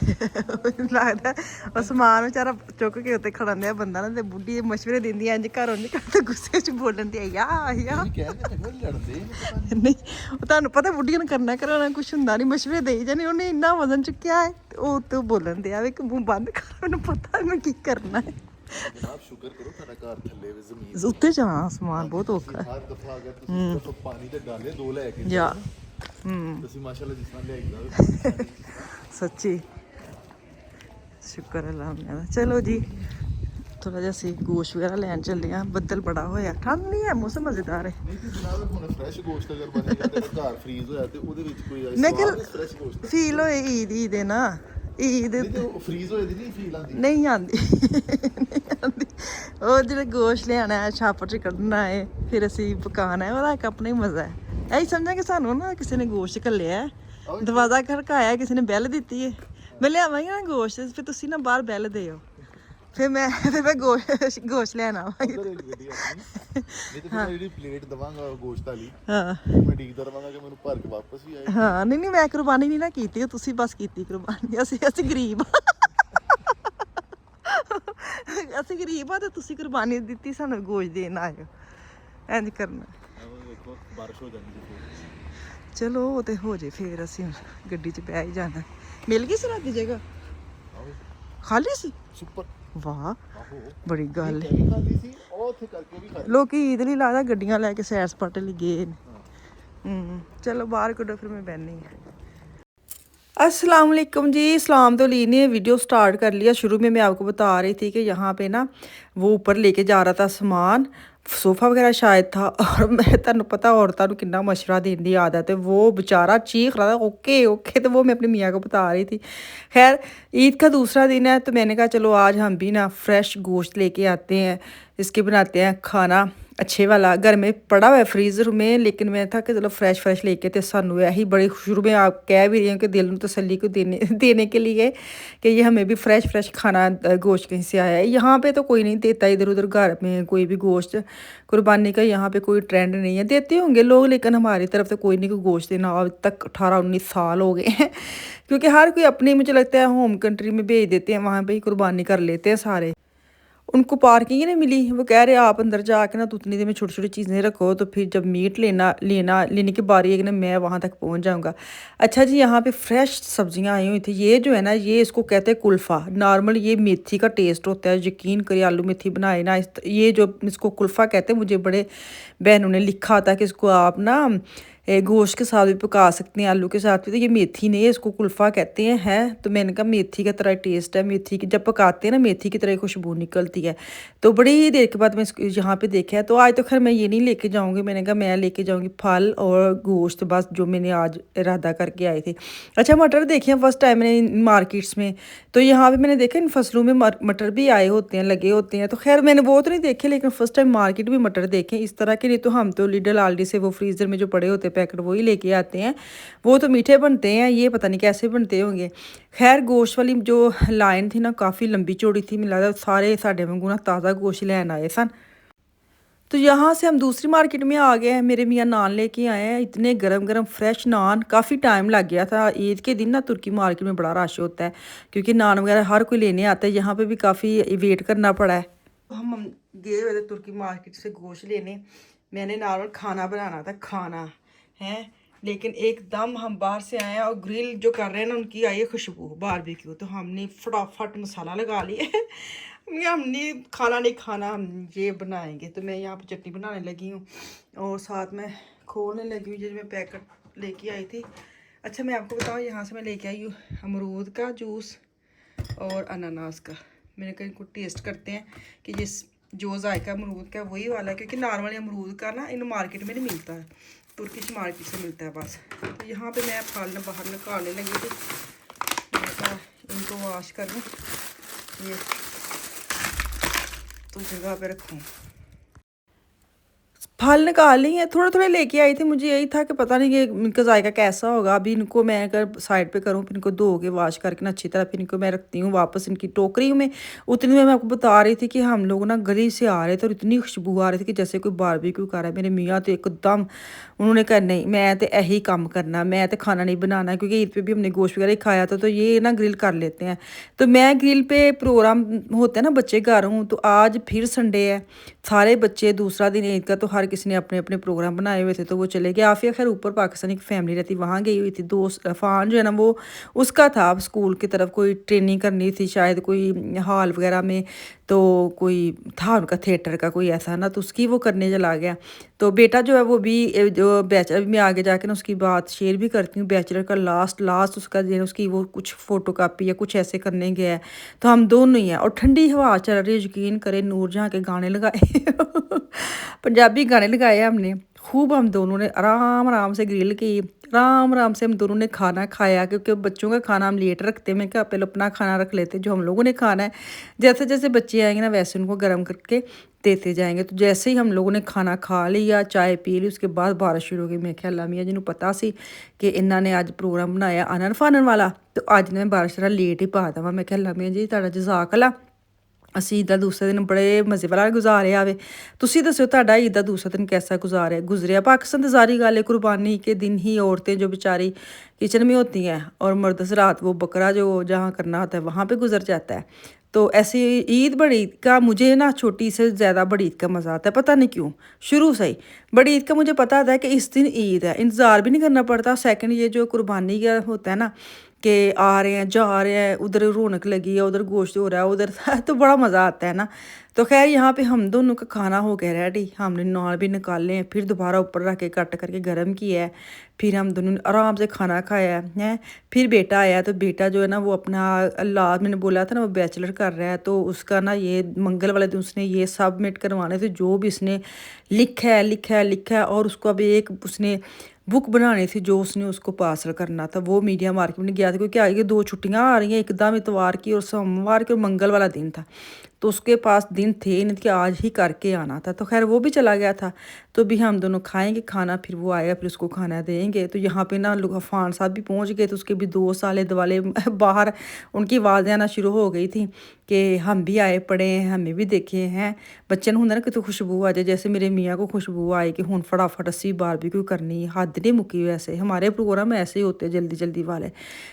लगता और समान बेचारा चुक के उत्ते खड़न दिया बंदा ना ते बुढ़ी मशवरे दिंदी इंज घरों निकल गुस्से च बोलन दी या नहीं तुहानू पता बुढ़िया ने करना कराना कुछ हुंदा नहीं मशवरे देई जाने उन्हें इन्ना वजन चुक्या है ओह तो बोलन दिया वे मुंह बंद कर मैनू पता मैं की करना है जनाब शुक्र करो तेरा घर थल्ले वे जमीन उत्ते जाना समान बहुत औखा है हर दफा अगर तुसी पानी दे डाले दो लेके या तुसी माशाल्लाह जिस तरह ले आइदा सच्ची शुक्र अल्लाह दा चलो जी थोड़ा जिहा असीं गोश्त वगैरह लैन चले हाँ बदल बड़ा होया ठंड नहीं है मौसम मजेदार है नहीं ते जनाब हुन फ्रेश गोश्त अगर बनेगा ते घर फ्रीज होया ते ओदे विच कोई मैं फ्रेश गोश्त फील होए ईद है ना ईद नहीं ते फ्रीज होए दी नहीं फील आंदी नहीं आंदी नहीं आंदी ਉਹ ਜਿਹੜੇ ਗੋਸ਼ਤ ਲਿਆਣਾ ਹੈ ਛਾਪਰ 'ਚ ਕੱਢਣਾ ਹੈ ਫਿਰ ਅਸੀਂ ਪਕਾਉਣਾ ਹੈ ਉਹਦਾ ਇੱਕ ਆਪਣਾ ਹੀ ਮਜ਼ਾ ਹੈ ਇਹੀ ਸਮਝਾਂ ਕਿ ਸਾਨੂੰ ਨਾ ਕਿਸੇ ਨੇ ਗੋਸ਼ਤ ਘੱਲਿਆ ਹੈ ਦਰਵਾਜ਼ਾ ਖੜਕਾਇਆ ਕਿਸੇ ਨੇ ਬੈਲ ਦਿੱਤੀ ਹੈ ਮੈਂ ਲਿਆਵਾਂਗੀ ਨਾ ਗੋਸ਼ਤ ਫਿਰ ਤੁਸੀਂ ਨਾ ਬਾਹਰ ਬੈਲ ਦਿਓ ਫਿਰ ਮੈਂ ਗੋਸ਼ਤ ਲੈਣ ਆਵਾਂਗੀ नहीं तो मैं ਜਿਹੜੀ ਪਲੇਟ ਦਵਾਂਗਾ ਗੋਸ਼ਤ ਵਾਲੀ ਹਾਂ ਮੈਂ ਡੀਕਦਾ ਰਵਾਂਗਾ ਕਿ ਮੈਨੂੰ ਭਰ ਕੇ ਵਾਪਸ ਵੀ ਆਏ ਹਾਂ ਨਹੀਂ ਮੈਂ ਕੁਰਬਾਨੀ ਨਹੀਂ ਨਾ ਕੀਤੀ ਤੁਸੀਂ ਬਸ ਕੀਤੀ ਕੁਰਬਾਨੀ ਅਸੀਂ ਗਰੀਬ ਅਸੀਂ ਗਰੀਬ ਆ ਤੇ ਤੁਸੀਂ ਕੁਰਬਾਨੀ ਦਿੱਤੀ ਸਾਨੂੰ ਗੋਸ਼ਤ ਦੇਣ ਆਇਓ ਇੰਜ ਕਰਨਾ ਦੇਖੋ ਬਾਰਿਸ਼ ਹੋ ਜਾਂਦੀ ਚਲੋ ਉਹ ਤੇ ਹੋ ਜੇ ਫੇਰ ਅਸੀਂ ਗੱਡੀ 'ਚ ਬਹਿ ਹੀ ਜਾਣਾ ਮਿਲ ਗਈ ਸੀ ਰਾਤ ਦੀ ਜਗ੍ਹਾ ਖਾਲੀ ਸੀ ਸੁਪਰ ਵਾਹ ਆਹੋ ਬੜੀ ਗੱਲ ਵੀ ਖਾਲੀ ਸੀ ਉਹ ਉੱਥੇ ਕਰਕੇ ਵੀ ਖਾਲੀ ਲੋਕੀ ਈਦ ਲਈ ਲੱਗਦਾ ਗੱਡੀਆਂ ਲੈ ਕੇ ਸੈਰ ਸਪਾਟੇ ਲਈ ਗਏ ਨੇ चलो बाहर करो फिर मैं बहनी अस्सलाम वालेकुम जी। इस्लाम तो ली ने वीडियो स्टार्ट कर लिया। शुरू में मैं आपको बता रही थी कि यहाँ पे ना वो ऊपर लेके जा रहा था सामान, सोफ़ा वगैरह शायद था, और मैं तुहानू पता औरतों को कितना मशवरा देने की आदत है। वो बेचारा चीख रहा था ओके ओके, तो वो मैं अपनी मियाँ को बता रही थी। खैर ईद का दूसरा दिन है तो मैंने कहा चलो आज हम भी ना फ्रेश गोश्त लेके आते हैं, इसके बनाते हैं खाना अच्छे वाला। घर में पड़ा हुआ है फ्रीज़र में, लेकिन मैं था कि चलो फ्रेश लेके तो सानू यही बड़े शुरू में आप कह भी रही हूँ कि दिल में तसल्ली को देने के लिए कि ये हमें भी फ्रेश खाना गोश्त कहीं से आया है। यहाँ पे तो कोई नहीं देता इधर उधर घर में कोई भी गोश्त, कुर्बानी का यहाँ पे कोई ट्रेंड नहीं है। देते होंगे लोग, लेकिन हमारी तरफ तो कोई नहीं कोई गोश्त देना। अब तक 18-19 साल हो गए हैं, क्योंकि हर कोई अपनी मुझे लगता है होम कंट्री में भेज देते हैं, वहाँ पर ही कुर्बानी कर लेते हैं सारे। उनको पार्किंग ही नहीं मिली, वो कह रहे आप अंदर जाके ना तो उतनी देर में छोटी छोटी चीज़ें रखो, तो फिर जब मीट लेने की बारी है कि ना मैं वहाँ तक पहुँच जाऊँगा। अच्छा जी, यहाँ पे फ्रेश सब्जियाँ आई हुई थी। ये जो है ना, ये इसको कहते हैं कुल्फ़ा। नॉर्मल ये मेथी का टेस्ट होता है, यकीन करिए आलू मेथी बनाए ना, ये जो इसको कुल्फ़ा कहते हैं। मुझे बड़े बहनों ने लिखा था कि इसको आप ना गोश्त के साथ भी पका सकते हैं, आलू के साथ भी। तो ये मेथी नहीं है, इसको कुल्फ़ा कहते हैं। तो मैंने कहा मेथी का तरह टेस्ट है, मेथी की जब पकाते हैं ना मेथी की तरह खुशबू निकलती है। तो बड़ी देर के बाद मैं इसको यहाँ पे देखा है। तो आज तो खैर मैं ये नहीं लेके जाऊँगी, मैंने कहा मैं लेके जाऊँगी फल और गोश्त, बस जो मैंने आज इरादा करके आए थे। अच्छा मटर देखे फर्स्ट टाइम मैंने मार्केट्स में, तो यहाँ पर मैंने देखा इन फसलों में मटर भी आए होते हैं, लगे होते हैं। तो खैर मैंने वो तो नहीं देखे, लेकिन फर्स्ट टाइम मार्केट में मटर देखे इस तरह के। नहीं तो हम तो लिडल आल्डी से वो फ्रीज़र में जो पड़े होते पैकेट वही लेके आते हैं, वो तो मीठे बनते हैं, ये पता नहीं कैसे बनते होंगे। खैर गोश्त वाली जो लाइन थी ना काफ़ी लंबी चौड़ी थी, मिला सारे साढ़े वांगू ना ताज़ा गोश्त लैन आए सन। तो यहाँ से हम दूसरी मार्केट में आ गए हैं। मेरे मियाँ नान लेके आए हैं, इतने गरम फ्रेश नान। काफ़ी टाइम लग गया था, ईद के दिन ना तुर्की मार्केट में बड़ा रश होता है, क्योंकि नान वगैरह हर कोई लेने आता है। यहाँ पे भी काफ़ी वेट करना पड़ा है। हम गए हुए थे तुर्की मार्केट से गोश्त लेने। मैंने नॉर्मल खाना बनाना था, खाना है, लेकिन एकदम हम बाहर से आए हैं और ग्रिल जो कर रहे हैं ना उनकी आई है खुशबू बारबेक्यू। तो हमने फटाफट मसाला लगा लिया हमने खाना नहीं खाना, हम ये बनाएंगे। तो मैं यहाँ पे चटनी बनाने लगी हूँ और साथ में खोलने लगी हूँ जो मैं पैकेट लेके आई थी। अच्छा मैं आपको बताऊँ, यहाँ से मैं लेके आई हूँ अमरूद का जूस और अनानास का। मैंने कहीं को टेस्ट करते हैं कि जिस जो जायका अमरूद का वही वाला है, क्योंकि नॉर्मली अमरूद का ना इन मार्केट में नहीं मिलता है, तुर्किश मार्केट से मिलता है बस। तो यहाँ पे मैं फल बाहर निकालने लगी थी, मैं इनको वॉश कर लूँ, ये तो जगह पे रखूँ। फल निकाल ली हैं, थोड़े थोड़े लेके आई थी। मुझे यही था कि पता नहीं कि इनका जायका कैसा होगा। अभी इनको मैं अगर साइड पे करूँ, फिर इनको धो के वॉश करके ना अच्छी तरह, फिर इनको मैं रखती हूँ वापस इनकी टोकरी में। उतनी में मैं आपको बता रही थी कि हम लोग ना गली से आ रहे थे और इतनी खुशबू आ रही थी कि जैसे कोई बारबेक्यू कर रहा है। मेरे मियाँ तो एकदम, उन्होंने कहा नहीं मैं तो यही काम करना, मैं तो खाना नहीं बनाना, क्योंकि ईद पे भी हमने गोश्त वगैरह ही खाया था, तो ये ना ग्रिल कर लेते हैं। तो मैं ग्रिल पे प्रोग्राम होते हैं ना, बच्चे घर हूँ, तो आज फिर संडे है, सारे बच्चे दूसरा दिन ईद का, तो हर किसी ने अपने अपने प्रोग्राम बनाए हुए थे, तो वो चले गए। आफिया खैर ऊपर पाकिस्तानी की फैमिली रहती, वहाँ गई हुई थी। दोस्त अफान जो है ना, वो उसका था अब स्कूल की तरफ कोई ट्रेनिंग करनी थी शायद, कोई हॉल वगैरह में, तो कोई था उनका थिएटर का कोई ऐसा ना, तो उसकी वो करने चला गया। तो बेटा जो है वो भी जो बैचलर में आगे जाके ना उसकी बात शेयर भी करती हूँ। बैचलर का लास्ट उसका दिन, उसकी वो कुछ फोटो कापी या कुछ ऐसे करने गया है, तो हम दोनों ही हैं। और ठंडी हवा चल रही है, यकीन करें नूरजहाँ के गाने लगाए पंजाबी गाने लगाए हमने खूब। हम दोनों ने आराम आराम से ग्रिल की, आराम आराम से हम दोनों ने खाना खाया, क्योंकि बच्चों का खाना हम लेट रखते हैं। मैं क्या पहले अपना खाना रख लेते जो हम लोगों ने खाना है, जैसे जैसे बच्चे आएंगे ना वैसे उनको गर्म करके देते जाएंगे। तो जैसे ही हम लोगों ने खाना खा लिया, चाय पी ली, उसके बाद बारिश शुरू हो गई। मैं ख्याल मियाँ जी ਨੂੰ पता सी कि इन्हों ने अज प्रोग्राम बनाया आनन फानन वाला, तो अज ने बारिश जरा लेट ही पा देवा। मैं ख्याल मियाँ जी ਤੁਹਾਡਾ ਜਜ਼ਾਕ ਅੱਲਾ। ਅਸੀਂ ਈਦ ਦਾ ਦੂਸਰਾ ਦਿਨ ਬੜੇ ਮਜ਼ੇ ਵਾਲਾ ਗੁਜ਼ਾਰਿਆ ਆਵੇ। ਤੁਸੀਂ ਦੱਸਿਓ ਤੁਹਾਡਾ ਈਦ ਦਾ ਦੂਸਰਾ ਦਿਨ कैसा गुजरिया। पाकिस्तान तो सारी गाल है, कुर्बानी के दिन ही औरतें जो बेचारी किचन में होती हैं और मर्द से रात वो बकरा जो जहाँ करना होता है वहाँ पे गुजर जाता है। तो ऐसे ईद बड़ी ईद का मुझे ना छोटी से ज़्यादा बड़ी ईद का मज़ा आता है, पता नहीं क्यों। शुरू से ही बड़ी ईद का मुझे पता होता है कि इस दिन ईद है, इंतज़ार भी नहीं करना पड़ता। सेकंड ये जो कुर्बानी का होता है ना कि आ रहे हैं जा रहे हैं, उधर रौनक लगी है, उधर गोश्त हो रहा है, उधर तो बड़ा मज़ा आता है ना। तो खैर यहाँ पे हम दोनों का खाना हो गया रेडी, हमने नान भी निकाले हैं, फिर दोबारा ऊपर रख के कट करके गर्म किया है, फिर हम दोनों ने आराम से खाना खाया है। फिर बेटा आया, तो बेटा जो है ना वो अपना अल्लाह, मैंने बोला था ना वो बैचलर कर रहा है, तो उसका ना ये मंगल वाले दिन उसने ये सबमिट करवाने थे जो भी उसने लिखा है। और उसको अभी एक उसने बुक बनानी थी जो उसने उसको पार्सल करना था, वो मीडिया मार्केट में गया था, क्योंकि आगे 2 छुट्टियां आ रही हैं, एकदम इतवार की और सोमवार की और मंगल वाला दिन था, तो उसके पास दिन थे नहीं कि आज ही करके आना था। तो खैर वो भी चला गया था, तो भी हम दोनों खाएंगे खाना, फिर वो आएगा फिर उसको खाना देंगे। तो यहाँ पे ना लोग अफान साहब भी पहुँच गए, तो उसके भी 2 साले दवाले बाहर उनकी आवाज़ें आना शुरू हो गई थी कि हम भी आए पड़े हैं, हमें भी देखे हैं। बच्चे होंगे ना कि तो खुशबू आ जाए, जैसे मेरे मियाँ को खुशबू आई कि हुन फटाफट असी बारबेक्यू करनी, हद नहीं मुकी। वैसे हमारे प्रोग्राम ऐसे ही होते जल्दी जल्दी वाले।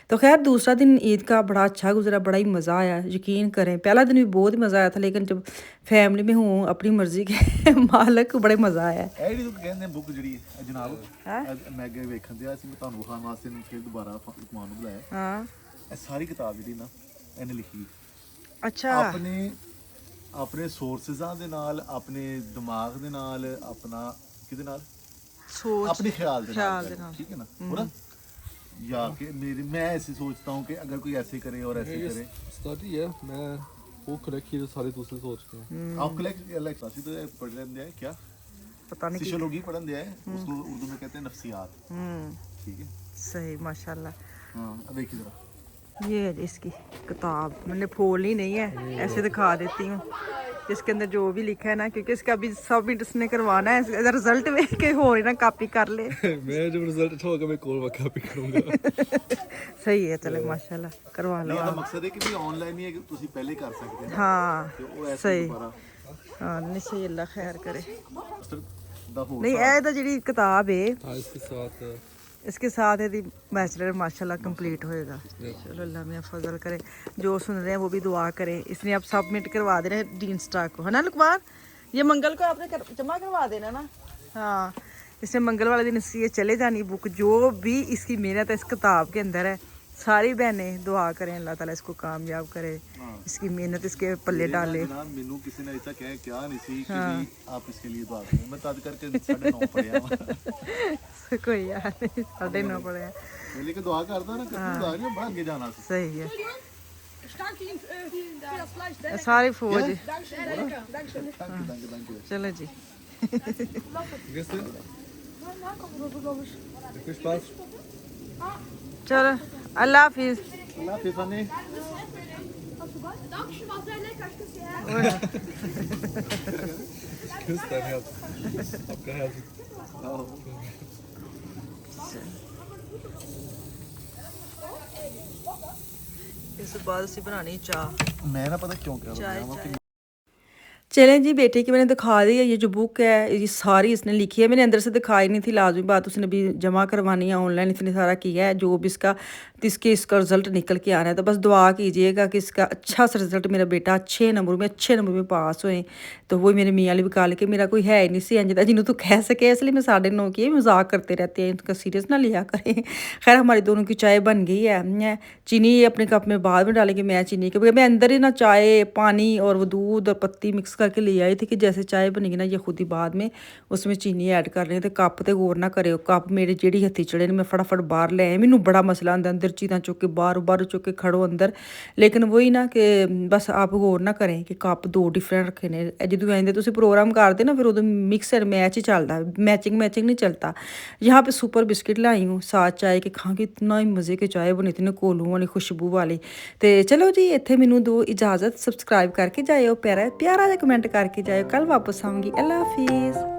तो खैर दूसरा दिन ईद का बड़ा अच्छा गुजरा, बड़ा ही मज़ा आया, यकीन करें। पहला दिन भी बहुत ही मज़ा आया था, लेकिन जब फैमिली में हूँ अपनी मर्जी के मालक बड़े मज़ा आया है। ਇਹ ਜਿਹੜੀ ਕਹਿੰਦੇ ਬੁੱਕ ਜਿਹੜੀ ਜਨਾਬ ਮੈਂ ਅੱਗੇ ਵੇਖਣ ਦਿਆ ਸੀ, ਮੈਂ ਤੁਹਾਨੂੰ ਵਿਖਾਉਣ ਵਾਸਤੇ ਨੂੰ ਫਿਰ ਦੁਬਾਰਾ ਫਕਮਾਨ ਨੂੰ ਬੁਲਾਇਆ। ਹਾਂ ਇਹ ਸਾਰੀ ਕਿਤਾਬ ਜਿਹੜੀ ਨਾ ਇਹਨੇ ਲਿਖੀ ਅੱਛਾ ਆਪਣੇ ਸੋਰਸਿਜ਼ਾਂ ਦੇ ਨਾਲ, ਆਪਣੇ ਦਿਮਾਗ ਦੇ ਨਾਲ, ਆਪਣਾ ਕਿਹਦੇ ਨਾਲ, सोच अपने ख्याल के नाल, ठीक है ना। पूरा या कि मैं ऐसे सोचता हूँ कि अगर कोई ऐसे करे और ऐसे करे। स्टडी है, मैं वो कलेक्ट किए सारे दूसरे सोचते हैं। आप कलेक्ट तो पढ़ लेते हैं क्या, पता नहीं सोशियोलॉजी पढ़ लेते हैं, उसको उर्दू में कहते हैं नफ्सियात। ठीक है, सही माशाल्लाह। हाँ अब देखिए जरा, ये है जी इसकी किताब, मैंने खोलनी नहीं है, ऐसे दिखा देती हूँ इसके अंदर जो भी लिखा है ना, क्योंकि इसका अभी सबमिट इसने करवाना है, इसका रिजल्ट देख के हो रही ना कॉपी कर ले। मैं जब रिजल्ट अच्छा होगा मैं कॉल कॉपी करूंगा। सही है, चलो माशाल्लाह करवा लो। ਇਹਦਾ ਮਕਸਦ ਹੈ ਕਿ ਵੀ ਆਨਲਾਈਨ ਹੀ ਹੈ ਕਿ ਤੁਸੀਂ ਪਹਿਲੇ ਕਰ ਸਕਦੇ ਹੋ। हाँ ਤੇ ਉਹ ਐਸੇ सही, ਦੁਬਾਰਾ हाँ नहीं सही, अल्लाह खैर करे। ਮਾਸਟਰ ਦਾ ਹੋ नहीं ਇਹ ਤਾਂ ਜਿਹੜੀ किताब है हाँ इसके साथ इसके साथ यदि बैचलर माशाल्लाह कंप्लीट होएगा। चलो अल्लाह मियां फजल करे, जो सुन रहे हैं वो भी दुआ करें। इसने अब सबमिट करवा देना है डीन स्टाक को, है ना लुकमान, ये मंगल को आपने जमा करवा देना ना। हाँ इसने मंगल वाले दिन इसकी ये चले जानी बुक, जो भी इसकी मेहनत है इस किताब के अंदर है। सारी बहनें दुआ करें अल्लाह ताला इसको कामयाब करे, इसकी मेहनत इसके पल्ले डाले। जनाब मेनू किसी ने ऐसा कह क्या नहीं सी कि भी आप इसके लिए दुआ करें, मैं तद करके 9:30 पढ़िया कोई यार नहीं, 9:30 पड़े हैं। मैं लेके दुआ करदा ना, कभी दुआ नहीं बड़ा आगे जाना सी। सही है, für das Fleisch. Danke, सारी फौज। Dankeschön. Danke. चलो जी gestern viel Spaß। चलो अल्लाह हाफिज। अल्लाह हाफिज़ funny. Dankeschön, war sehr lecker. Ich küsse ihr Herz. किस तरह आपका है ਇਸ ਤੋਂ ਬਾਅਦ ਅਸੀਂ ਬਣਾਣੀ ਚਾਹ मैं ना पता क्यों कर रहा हूँ कि चलें जी, बेटे की मैंने दिखा दी है। ये जो बुक है ये सारी इसने लिखी है, मैंने अंदर से दिखाई नहीं थी, लाजमी बात उसने भी जमा करवानी है, ऑनलाइन इतने सारा किया है। जो भी इसका रिजल्ट निकल के आ रहा है, तो बस दुआ कीजिएगा कि इसका अच्छा सा रिजल्ट, मेरा बेटा अच्छे नंबर में पास होए। तो वही मेरे मियाँ वाली भी के मेरा कोई है ही नहीं सी इंजदा जिन्हों तू कह सके, इसलिए मैं 9:30 की मजाक करते रहते हैं, इनका सीरियस ना लिया करें। खैर हमारी दोनों की चाय बन गई है। चीनी अपने कप में बाद में डालेंगे, मैं चीनी के, मैं अंदर ही ना चाय पानी और वो दूध और पत्ती मिक्स करके ले आई थी कि जैसे चाय बनेगी ना ये खुद ही बाद में उसमें चीनी ऐड कर रहे हैं। तो कप तो गौर ना करे, कप मेरे जेड़ी हथी चढ़े ने मैं फटाफट बाहर ले आई। मैनू बड़ा मसला आंदा अंदर चीज़ां चुक के बाहर चुक के खड़ो अंदर, लेकिन वही ना कि बस आप गौर ना करें कि कप 2 डिफरेंट रखे ने। जो आइंदे तुम प्रोग्राम करते ना फिर उदों मिक्स एंड मैच ही चलता, मैचिंग नहीं चलता। यहाँ पे सुपर बिस्किट लाई हूँ साथ चाय के, खा के इतना ही मज़े के चाय बनी थी, कोलू वाली खुशबू वाली। तो चलो जी इत्थे मैनू दो इजाज़त, सब्सक्राइब करके जाओ, प्यारा प्यारा जिहा कमेंट करके जाओ। कल वापस आऊँगी, अल्लाह हाफिज़।